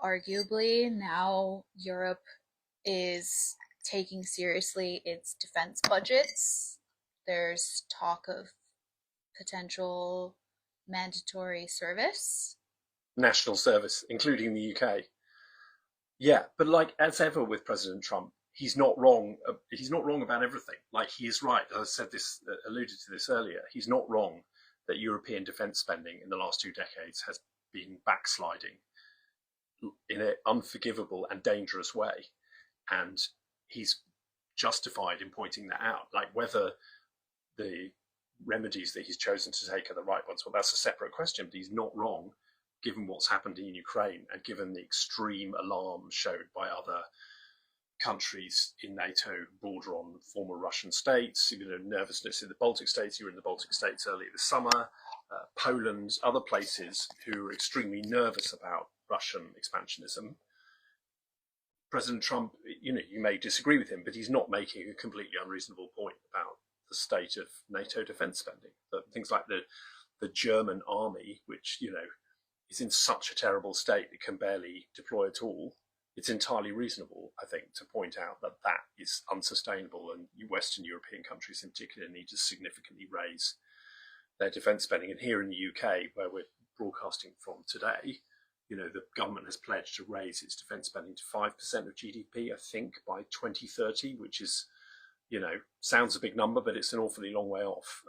arguably now Europe is taking seriously its defense budgets. There's talk of potential mandatory service. National service, including the UK. Yeah, but like as ever with President Trump, he's not wrong. He's not wrong about everything. Like he is right. As I said this, alluded to this earlier. He's not wrong that European defence spending in the last 2 decades has been backsliding in an unforgivable and dangerous way, and he's justified in pointing that out. Like whether the remedies that he's chosen to take are the right ones, well, that's a separate question. But he's not wrong, given what's happened in Ukraine and given the extreme alarm showed by other countries in NATO border on former Russian states, nervousness in the Baltic states. You were in the Baltic states earlier this summer, Poland, other places who are extremely nervous about Russian expansionism. President Trump, you may disagree with him, but he's not making a completely unreasonable point about the state of NATO defense spending. Things like the German army, which, is in such a terrible state it can barely deploy at all. It's entirely reasonable, I think, to point out that that is unsustainable, and Western European countries in particular need to significantly raise their defence spending. And here in the UK, where we're broadcasting from today, the government has pledged to raise its defence spending to 5% of GDP, I think, by 2030, which is, sounds a big number, but it's an awfully long way off.